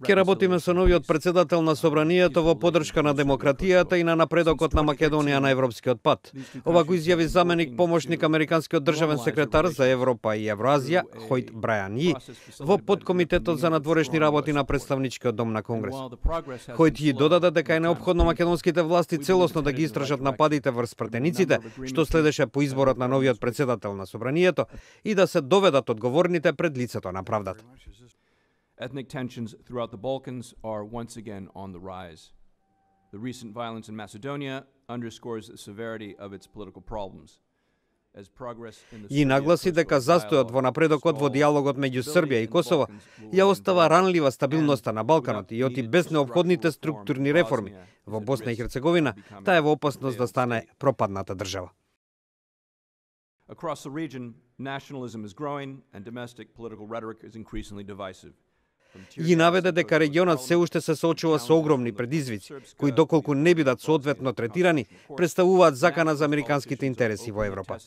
Ке работиме со новиот председател на Собранието во поддршка на демократијата и на напредокот на Македонија на европскиот пат. Ова го изјави заменик помошник американскиот државен секретар за Европа и Евроазија Хојт Брајан Ји во подкомитетот за надворешни работи на представничкиот дом на Конгрес. Хојт Ји додаде дека е неопходно македонските власти целосно да ги истражат нападите врз пратениците, што следеше по изборот на новиот председател на Собранието и да се доведат одговорните пред лицето на правдата. Ethnic tensions throughout the Balkans are once again on the rise. The recent violence in Macedonia underscores the severity of its political problems. И нагласи дека застојот во напредокот во диалогот меѓу Србија и Косово ја остава ранлива стабилноста на Балканот и оти без неопходните структурни реформи во Босна и Херцеговина, таа е во опасност да стане пропадната држава. Across the region, nationalism is growing and domestic political rhetoric is increasingly divisive. И наведе дека регионот се уште се соочува со огромни предизвици, кои доколку не бидат соодветно третирани, представуваат закана за американските интереси во Европа.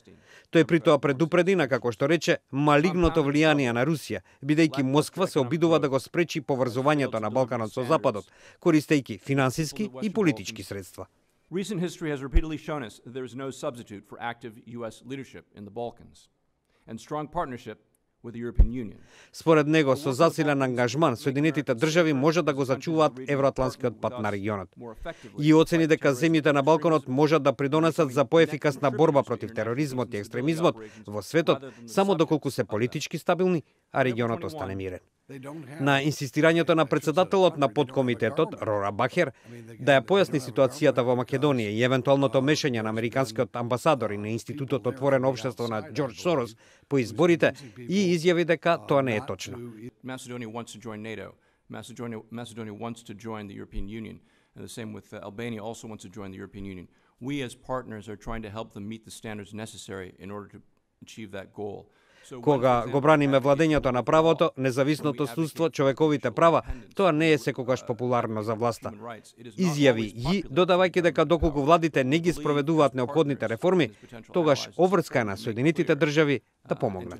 Тој притоа предупреди на, како што рече, малигното влијание на Русија, бидејќи Москва се обидува да го спречи поврзувањето на Балканот со Западот, користејќи финансиски и политички средства. Recent history has repeatedly shown us that there is no substitute for active US leadership in the Balkans and strong partnership with the European Union. Според него, со засилен ангажман, Соединетите држави можат да го зачуваат евроатлантскиот пат на регионот. И оцени дека земјите на Балканот можат да придонесат за поефикасна борба против тероризмот и екстремизмот во светот, само доколку се политички стабилни, а регионот остане мирен. На инсистирањето на председателот на подкомитетот, Рора Бахер, да ја појасни ситуацијата во Македонија и евентуалното мешање на американскиот амбасадор и на Институтот Отворено општество на Џорџ Сорос по изборите, и изјави дека тоа не е точно. Macedonia wants to join NATO. Macedonia wants to join the European Union. And the same with Albania also wants to join the European Union. We as partners are trying to help them meet the standards necessary in order to achieve that goal. Кога го браниме владењето на правото, независното судство, човековите права, тоа не е секогаш популарно за власта. Изјави Ји, додавајќи дека доколку владите не ги спроведуваат неопходните реформи, тогаш обврска е на Соединетите држави да помогнат.